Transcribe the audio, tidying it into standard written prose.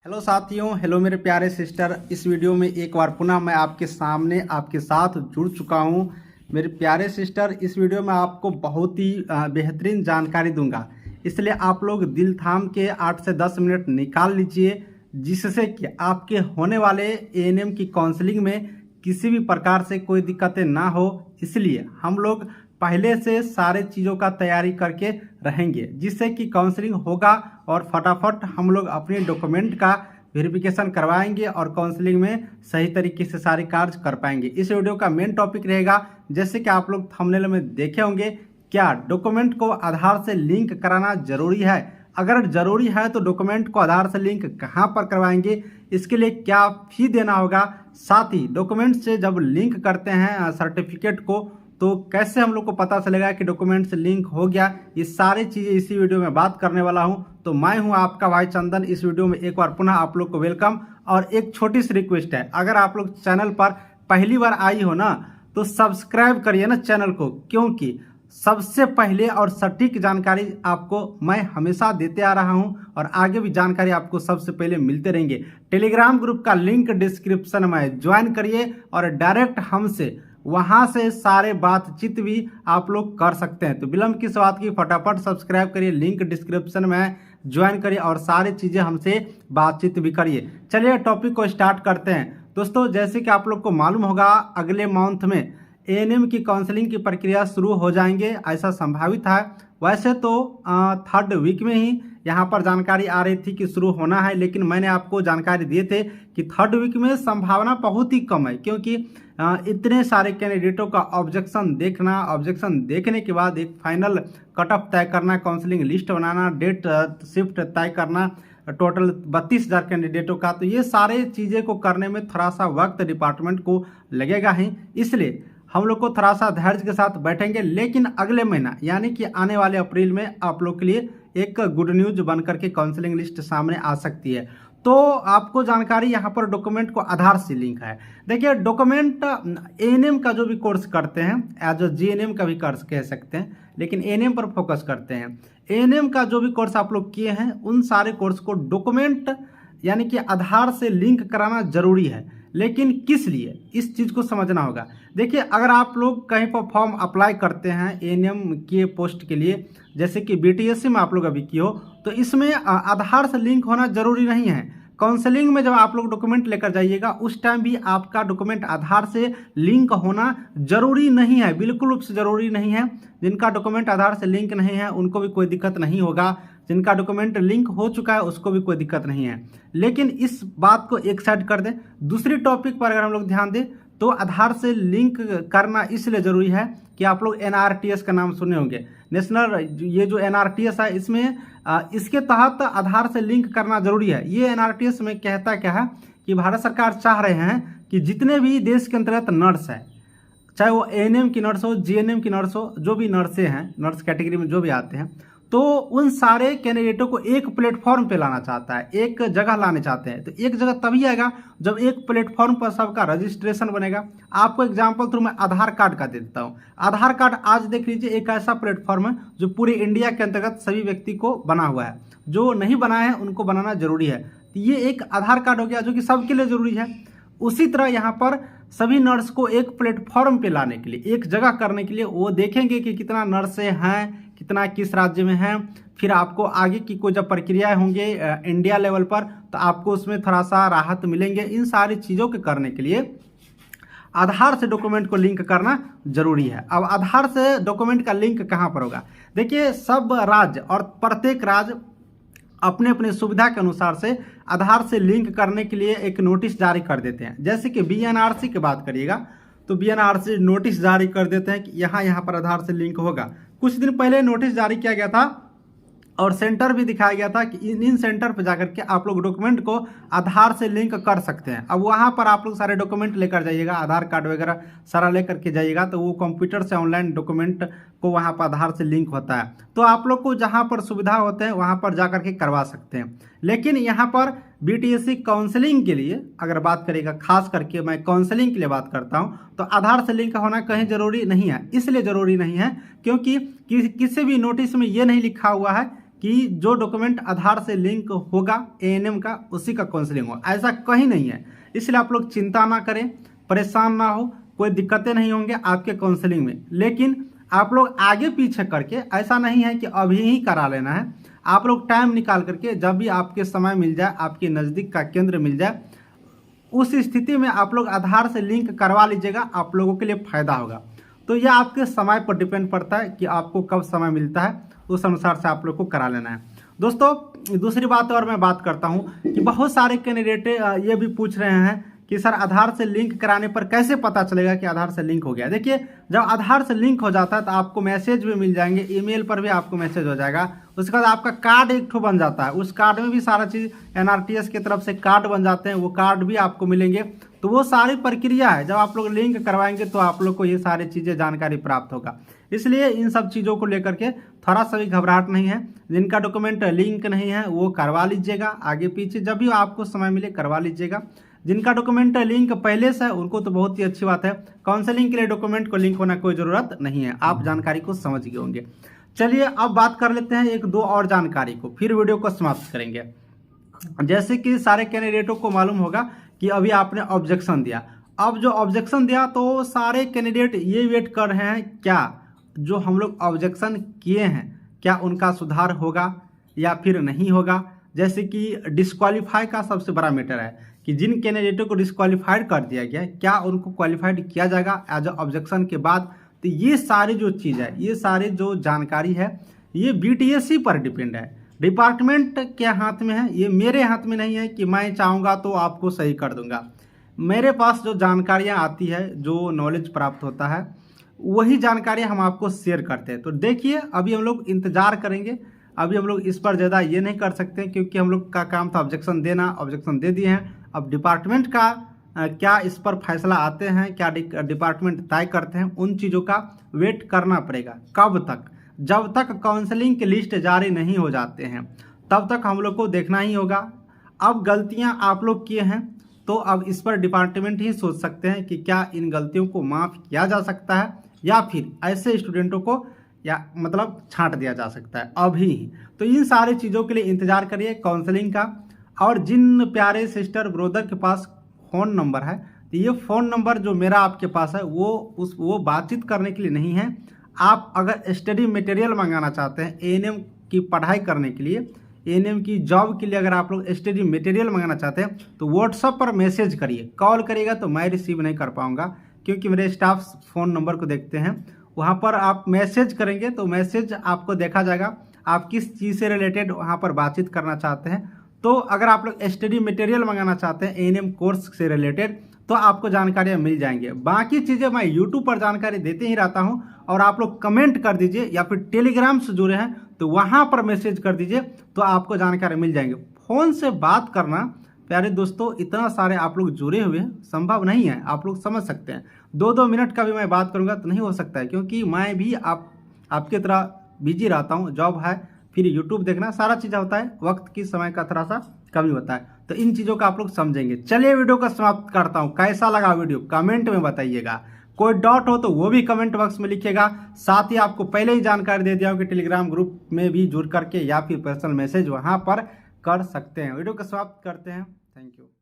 Hello साथियों, hello मेरे प्यारे सिस्टर। इस वीडियो में एक बार पुनः मैं आपके सामने आपके साथ जुड़ चुका हूं। मेरे प्यारे सिस्टर, इस वीडियो में आपको बहुत ही बेहतरीन जानकारी दूंगा, इसलिए आप लोग दिल थाम के 8 से 10 मिनट निकाल लीजिए, जिससे कि आपके होने वाले एएनएम की काउंसलिंग में किसी भी प्रकार से कोई दिक्कतें ना हो। इसलिए हम लोग पहले से सारे चीज़ों का तैयारी करके रहेंगे, जिससे कि काउंसलिंग होगा और फटाफट हम लोग अपने डॉक्यूमेंट का वेरिफिकेशन करवाएंगे और काउंसलिंग में सही तरीके से सारे कार्य कर पाएंगे। इस वीडियो का मेन टॉपिक रहेगा, जैसे कि आप लोग थंबनेल में देखे होंगे, क्या डॉक्यूमेंट को आधार से लिंक कराना जरूरी है। अगर जरूरी है तो डॉक्यूमेंट को आधार से लिंक कहाँ पर करवाएंगे, इसके लिए क्या फी देना होगा, साथ ही डॉक्यूमेंट से जब लिंक करते हैं सर्टिफिकेट को तो कैसे हम लोग को पता चलेगा कि डॉक्यूमेंट से लिंक हो गया। ये सारी चीज़ें इसी वीडियो में बात करने वाला हूं। तो मैं हूं आपका भाई चंदन। इस वीडियो में एक बार पुनः आप लोग को वेलकम और एक छोटी सी रिक्वेस्ट है, अगर आप लोग चैनल पर पहली बार आई हो ना तो सब्सक्राइब करिए ना चैनल को, क्योंकि सबसे पहले और सटीक जानकारी आपको मैं हमेशा देते आ रहा हूं और आगे भी जानकारी आपको सबसे पहले मिलते रहेंगे। टेलीग्राम ग्रुप का लिंक डिस्क्रिप्शन में ज्वाइन करिए और डायरेक्ट हमसे वहां से सारे बातचीत भी आप लोग कर सकते हैं। तो विलंब किस बात की, फटाफट सब्सक्राइब करिए, लिंक डिस्क्रिप्शन में ज्वाइन करिए और सारी चीज़ें हमसे बातचीत भी करिए। चलिए टॉपिक को स्टार्ट करते हैं। दोस्तों, जैसे कि आप लोग को मालूम होगा, अगले मंथ में एएनएम की काउंसलिंग की प्रक्रिया शुरू हो जाएंगे, ऐसा संभावित है। वैसे तो 3rd वीक में ही यहाँ पर जानकारी आ रही थी कि शुरू होना है, लेकिन मैंने आपको जानकारी दिए थे कि 3rd वीक में संभावना बहुत ही कम है, क्योंकि इतने सारे कैंडिडेटों का ऑब्जेक्शन देखना, ऑब्जेक्शन देखने के बाद एक फाइनल कट ऑफ तय करना, काउंसलिंग लिस्ट बनाना, डेट शिफ्ट तय करना, टोटल 32,000 कैंडिडेटों का, तो ये सारे चीज़ें को करने में थोड़ा सा वक्त डिपार्टमेंट को लगेगा ही। इसलिए हम लोग को थोड़ा सा धैर्य के साथ बैठेंगे, लेकिन अगले महीना यानी कि आने वाले अप्रैल में आप लोग के लिए एक गुड न्यूज बन करके काउंसलिंग लिस्ट सामने आ सकती है। तो आपको जानकारी यहाँ पर डॉक्यूमेंट को आधार से लिंक है। देखिए, डॉक्यूमेंट एएनएम का जो भी कोर्स करते हैं, एज अ जीएनएम का भी कोर्स कह सकते हैं, लेकिन एएनएम पर फोकस करते हैं। एएनएम का जो भी कोर्स आप लोग किए हैं, उन सारे कोर्स को डॉक्यूमेंट यानी कि आधार से लिंक कराना जरूरी है, लेकिन किस लिए, इस चीज़ को समझना होगा। देखिए, अगर आप लोग कहीं पर फॉर्म अप्लाई करते हैं एएनएम के पोस्ट के लिए, जैसे कि बीटीएससी में आप लोग अभी किए हो, तो इसमें आधार से लिंक होना जरूरी नहीं है। काउंसलिंग में जब आप लोग डॉक्यूमेंट लेकर जाइएगा, उस टाइम भी आपका डॉक्यूमेंट आधार से लिंक होना जरूरी नहीं है, बिल्कुल रूप से जरूरी नहीं है। जिनका डॉक्यूमेंट आधार से लिंक नहीं है उनको भी कोई दिक्कत नहीं होगा, जिनका डॉक्यूमेंट लिंक हो चुका है उसको भी कोई दिक्कत नहीं है। लेकिन इस बात को एक साइड कर दें, दूसरी टॉपिक पर अगर हम लोग ध्यान दें तो आधार से लिंक करना इसलिए ज़रूरी है कि आप लोग एनआरटीएस का नाम सुने होंगे, नेशनल, ये जो एनआरटीएस है इसमें इसके तहत आधार से लिंक करना जरूरी है। ये एनआरटीएस में कहता क्या है कि भारत सरकार चाह रहे हैं कि जितने भी देश के अंतर्गत नर्स है, चाहे वो एएनएम की नर्स हो, जीएनएम की नर्स हो, जो भी नर्सें हैं, नर्स कैटेगरी में जो भी आते हैं, तो उन सारे कैंडिडेटों को एक प्लेटफॉर्म पे लाना चाहता है, एक जगह लाने चाहते हैं। तो एक जगह तभी आएगा जब एक प्लेटफॉर्म पर सबका रजिस्ट्रेशन बनेगा। आपको एग्जांपल थ्रू मैं आधार कार्ड का दे देता हूँ। आधार कार्ड आज देख लीजिए एक ऐसा प्लेटफॉर्म है जो पूरे इंडिया के अंतर्गत सभी व्यक्ति को बना हुआ है, जो नहीं बनाए हैं उनको बनाना जरूरी है। तो ये एक आधार कार्ड हो गया जो कि सबके लिए जरूरी है। उसी तरह यहाँ पर सभी नर्स को एक प्लेटफॉर्म पे लाने के लिए, एक जगह करने के लिए, वो देखेंगे कि कितना नर्सें हैं, कितना किस राज्य में हैं, फिर आपको आगे की कोई जब प्रक्रियाएं होंगे इंडिया लेवल पर तो आपको उसमें थोड़ा सा राहत मिलेंगे। इन सारी चीज़ों के करने के लिए आधार से डॉक्यूमेंट को लिंक करना जरूरी है। अब आधार से डॉक्यूमेंट का लिंक कहाँ पर होगा? देखिए, सब राज्य और प्रत्येक राज्य अपने अपने सुविधा के अनुसार से आधार से लिंक करने के लिए एक नोटिस जारी कर देते हैं। जैसे कि बीएनआरसी की बात करिएगा तो बीएनआरसी नोटिस जारी कर देते हैं कि यहाँ पर आधार से लिंक होगा। कुछ दिन पहले नोटिस जारी किया गया था और सेंटर भी दिखाया गया था कि इन सेंटर पर जाकर के आप लोग डॉक्यूमेंट को आधार से लिंक कर सकते हैं। अब वहाँ पर आप लोग सारे डॉक्यूमेंट लेकर जाइएगा, आधार कार्ड वगैरह सारा लेकर के जाइएगा, तो वो कंप्यूटर से ऑनलाइन डॉक्यूमेंट को वहाँ पर आधार से लिंक होता है। तो आप लोग को जहाँ पर सुविधा होते हैं वहाँ पर जा करके करवा सकते हैं। लेकिन यहाँ पर बीटीएससी काउंसलिंग के लिए अगर बात करेगा, खास करके मैं काउंसलिंग के लिए बात करता हूँ, तो आधार से लिंक होना कहीं जरूरी नहीं है। इसलिए जरूरी नहीं है क्योंकि किसी भी नोटिस में ये नहीं लिखा हुआ है कि जो डॉक्यूमेंट आधार से लिंक होगा एएनएम का उसी का काउंसलिंग हो, ऐसा कहीं नहीं है। इसलिए आप लोग चिंता ना करें, परेशान ना हो, कोई दिक्कतें नहीं होंगे आपके काउंसलिंग में। लेकिन आप लोग आगे पीछे करके, ऐसा नहीं है कि अभी ही करा लेना है, आप लोग टाइम निकाल करके जब भी आपके समय मिल जाए, आपके नज़दीक का केंद्र मिल जाए, उस स्थिति में आप लोग आधार से लिंक करवा लीजिएगा, आप लोगों के लिए फ़ायदा होगा। तो यह आपके समय पर डिपेंड पड़ता है कि आपको कब समय मिलता है, उस अनुसार से आप लोग को करा लेना है। दोस्तों दूसरी बात और मैं बात करता हूं कि बहुत सारे कैंडिडेट ये भी पूछ रहे हैं कि सर आधार से लिंक कराने पर कैसे पता चलेगा कि आधार से लिंक हो गया। देखिए, जब आधार से लिंक हो जाता है तो आपको मैसेज भी मिल जाएंगे, ईमेल पर भी आपको मैसेज हो जाएगा। उसके बाद आपका कार्ड एक ठो बन जाता है, उस कार्ड में भी सारा चीज़ एनआरटीएस की तरफ से कार्ड बन जाते हैं, वो कार्ड भी आपको मिलेंगे। तो वो सारी प्रक्रिया है, जब आप लोग लिंक करवाएंगे तो आप लोग को ये सारी चीज़ें जानकारी प्राप्त होगा। इसलिए इन सब चीज़ों को लेकर के थोड़ा सा भी घबराहट नहीं है। जिनका डॉक्यूमेंट लिंक नहीं है वो करवा लीजिएगा, आगे पीछे जब भी आपको समय मिले करवा लीजिएगा। जिनका डॉक्यूमेंट लिंक पहले से है उनको तो बहुत ही अच्छी बात है, काउंसलिंग के लिए डॉक्यूमेंट को लिंक होना कोई ज़रूरत नहीं है। आप जानकारी को समझ गए होंगे। चलिए अब बात कर लेते हैं एक दो और जानकारी को, फिर वीडियो को समाप्त करेंगे। जैसे कि सारे कैंडिडेटों को मालूम होगा कि अभी आपने ऑब्जेक्शन दिया। अब जो ऑब्जेक्शन दिया तो सारे कैंडिडेट ये वेट कर रहे हैं, क्या जो हम लोग ऑब्जेक्शन किए हैं क्या उनका सुधार होगा या फिर नहीं होगा। जैसे कि डिस्क्वालीफाई का सबसे बड़ा मैटर है कि जिन कैंडिडेटों को डिस्क्वालीफाइड कर दिया गया है क्या उनको क्वालिफाइड किया जाएगा एज ऑब्जेक्शन के बाद। तो ये सारी जो चीज़ है, ये सारी जो जानकारी है, ये बीटीएससी पर डिपेंड है, डिपार्टमेंट के हाथ में है। ये मेरे हाथ में नहीं है कि मैं चाहूँगा तो आपको सही कर दूंगा। मेरे पास जो जानकारियाँ आती है, जो नॉलेज प्राप्त होता है, वही जानकारी हम आपको शेयर करते हैं। तो देखिए, अभी हम लोग इंतज़ार करेंगे, अभी हम लोग इस पर ज़्यादा ये नहीं कर सकते क्योंकि हम लोग का काम था ऑब्जेक्शन देना, ऑब्जेक्शन दे दिए हैं। अब डिपार्टमेंट का क्या इस पर फैसला आते हैं, क्या डिपार्टमेंट तय करते हैं, उन चीज़ों का वेट करना पड़ेगा। कब तक? जब तक काउंसलिंग की लिस्ट जारी नहीं हो जाते हैं तब तक हम लोग को देखना ही होगा। अब गलतियां आप लोग किए हैं तो अब इस पर डिपार्टमेंट ही सोच सकते हैं कि क्या इन गलतियों को माफ़ किया जा सकता है या फिर ऐसे स्टूडेंटों को या मतलब छांट दिया जा सकता है अभी। तो इन सारी चीज़ों के लिए इंतज़ार करिए काउंसलिंग का। और जिन प्यारे सिस्टर ब्रोदर के पास फ़ोन नंबर है, तो ये फ़ोन नंबर जो मेरा आपके पास है वो बातचीत करने के लिए नहीं है। आप अगर स्टडी मटेरियल मंगाना चाहते हैं एएनएम की पढ़ाई करने के लिए, एएनएम की जॉब के लिए अगर आप लोग स्टडी मटेरियल मंगाना चाहते हैं तो व्हाट्सएप पर मैसेज करिए। कॉल करिएगा तो मैं रिसीव नहीं कर पाऊँगा क्योंकि मेरे स्टाफ फ़ोन नंबर को देखते हैं। वहाँ पर आप मैसेज करेंगे तो मैसेज आपको देखा जाएगा, आप किस चीज़ से रिलेटेड वहाँ पर बातचीत करना चाहते हैं। तो अगर आप लोग स्टडी मटेरियल मंगाना चाहते हैं एएनएम कोर्स से रिलेटेड तो आपको जानकारियाँ मिल जाएंगी। बाकी चीज़ें मैं यूट्यूब पर जानकारी देते ही रहता हूँ और आप लोग कमेंट कर दीजिए या फिर टेलीग्राम से जुड़े हैं तो वहाँ पर मैसेज कर दीजिए तो आपको जानकारी मिल जाएंगे। फ़ोन से बात करना प्यारे दोस्तों इतना सारे आप लोग जुड़े हुए हैं संभव नहीं है, आप लोग समझ सकते हैं। 2-2 मिनट का भी मैं बात करूंगा तो नहीं हो सकता है क्योंकि मैं भी आपके तरह बिजी रहता हूं, जॉब है, फिर यूट्यूब देखना, सारा चीज़ होता है, वक्त की समय का थोड़ा सा कमी होता है। तो इन चीज़ों का आप लोग समझेंगे। चलिए वीडियो का समाप्त करता हूँ। कैसा लगा वीडियो कमेंट में बताइएगा। कोई डाउट हो तो वो भी कमेंट बॉक्स में लिखिएगा। साथ ही आपको पहले ही जानकारी दे दिया हूँ कि टेलीग्राम ग्रुप में भी जुड़ करके या फिर पर्सनल मैसेज वहाँ पर कर सकते हैं। वीडियो को समाप्त करते हैं। Thank you.